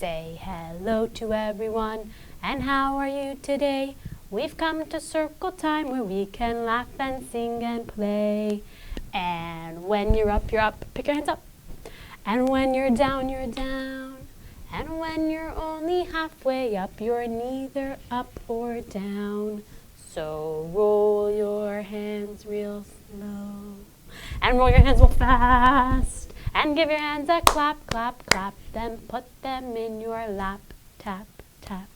Say hello to everyone, and how are you today? We've come to circle time where we can laugh and sing and play. And when you're up, pick your hands up. And when you're down, you're down. And when you're only halfway up, you're neither up or down. So roll your hands real slow. And roll your hands real fast. And give your hands a clap, clap, clap. Then put them in your lap. Tap, tap.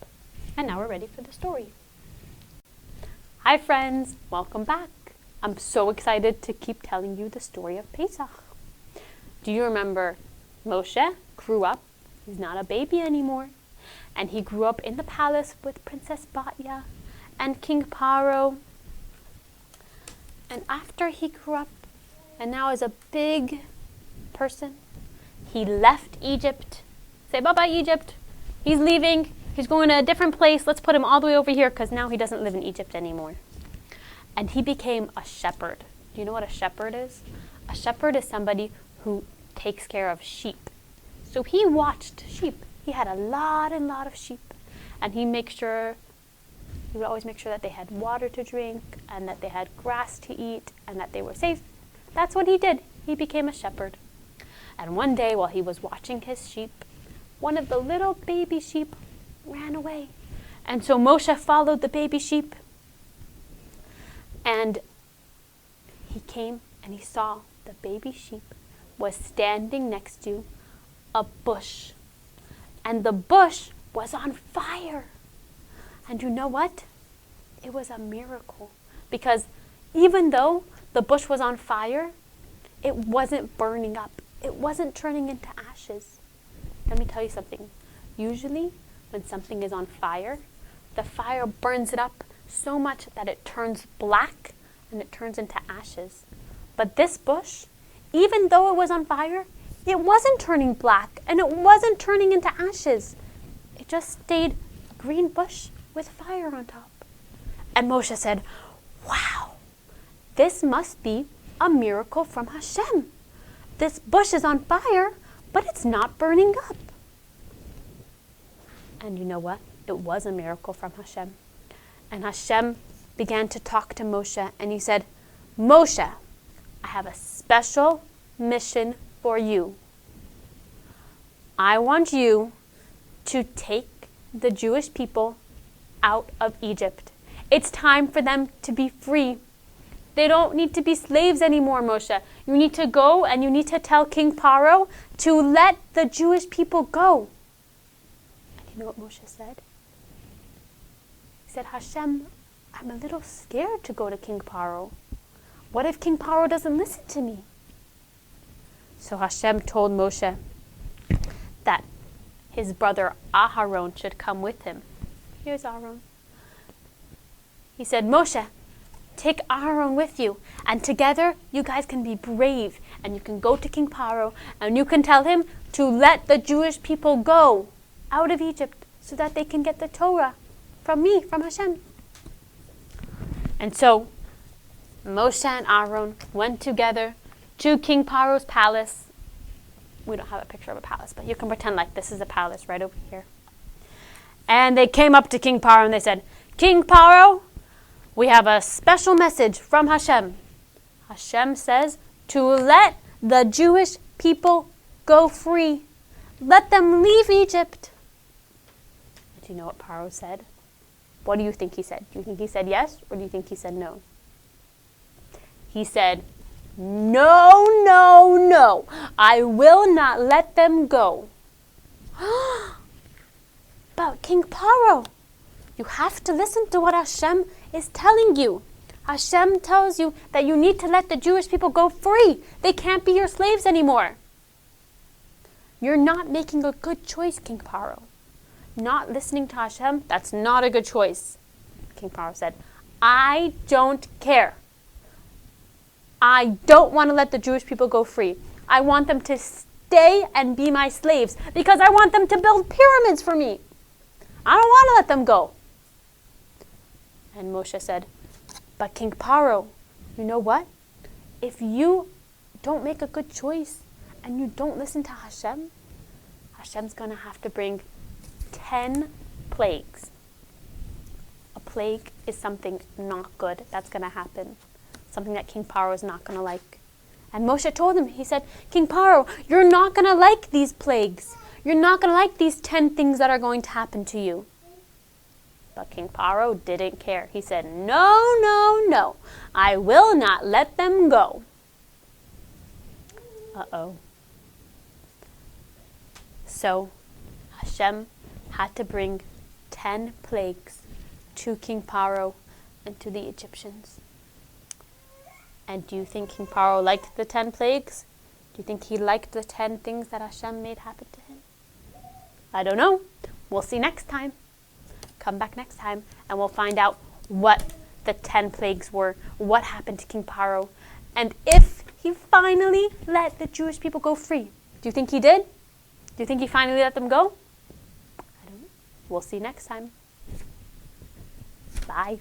And now we're ready for the story. Hi friends, welcome back. I'm so excited to keep telling you the story of Pesach. Do you remember Moshe grew up? He's not a baby anymore. And he grew up in the palace with Princess Batya and King Paro. And after he grew up, and now is a big person, he left Egypt. Say bye-bye, Egypt. He's leaving. He's going to a different place. Let's put him all the way over here because now he doesn't live in Egypt anymore. And he became a shepherd. Do you know what a shepherd is? A shepherd is somebody who takes care of sheep. So he watched sheep. He had a lot of sheep. And he would always make sure that they had water to drink and that they had grass to eat and that they were safe. That's what he did. He became a shepherd. And one day while he was watching his sheep, one of the little baby sheep ran away. And so Moshe followed the baby sheep. And he came and he saw the baby sheep was standing next to a bush. And the bush was on fire. And you know what? It was a miracle. Because even though the bush was on fire, it wasn't burning up. It wasn't turning into ashes. Let me tell you something. Usually, when something is on fire, the fire burns it up so much that it turns black and it turns into ashes. But this bush, even though it was on fire, it wasn't turning black and it wasn't turning into ashes. It just stayed a green bush with fire on top. And Moshe said, wow, this must be a miracle from Hashem. This bush is on fire, but it's not burning up. And you know what? It was a miracle from Hashem. And Hashem began to talk to Moshe, and he said, Moshe, I have a special mission for you. I want you to take the Jewish people out of Egypt. It's time for them to be free. They don't need to be slaves anymore, Moshe. You need to go and you need to tell King Paro to let the Jewish people go. And you know what Moshe said? He said, Hashem, I'm a little scared to go to King Paro. What if King Paro doesn't listen to me? So Hashem told Moshe that his brother Aharon should come with him. Here's Aaron. He said, Moshe, take Aharon with you, and together you guys can be brave, and you can go to King Paro, and you can tell him to let the Jewish people go out of Egypt so that they can get the Torah from me, from Hashem. And so Moshe and Aaron went together to King Paro's palace. We don't have a picture of a palace, but you can pretend like this is a palace right over here. And they came up to King Paro and they said, King Paro, we have a special message from Hashem. Hashem says to let the Jewish people go free. Let them leave Egypt. Do you know what Paro said? What do you think he said? Do you think he said yes, or do you think he said no? He said, no, no, no. I will not let them go. But King Paro, you have to listen to what Hashem is telling you. Hashem tells you that you need to let the Jewish people go free. They can't be your slaves anymore. You're not making a good choice, King Paro. Not listening to Hashem, that's not a good choice. King Paro said, I don't care. I don't want to let the Jewish people go free. I want them to stay and be my slaves because I want them to build pyramids for me. I don't want to let them go. And Moshe said, but King Paro, you know what? If you don't make a good choice and you don't listen to Hashem, Hashem's going to have to bring 10 plagues. A plague is something not good that's going to happen. Something that King Paro is not going to like. And Moshe told him, he said, King Paro, you're not going to like these plagues. You're not going to like these 10 things that are going to happen to you. But King Paro didn't care. He said, no, no, no. I will not let them go. Uh-oh. So Hashem had to bring 10 plagues to King Paro and to the Egyptians. And do you think King Paro liked the 10 plagues? Do you think he liked the 10 things that Hashem made happen to him? I don't know. We'll see next time. Come back next time and we'll find out what the 10 plagues were, what happened to King Paro, and if he finally let the Jewish people go free. Do you think he did? Do you think he finally let them go? I don't know. We'll see next time. Bye.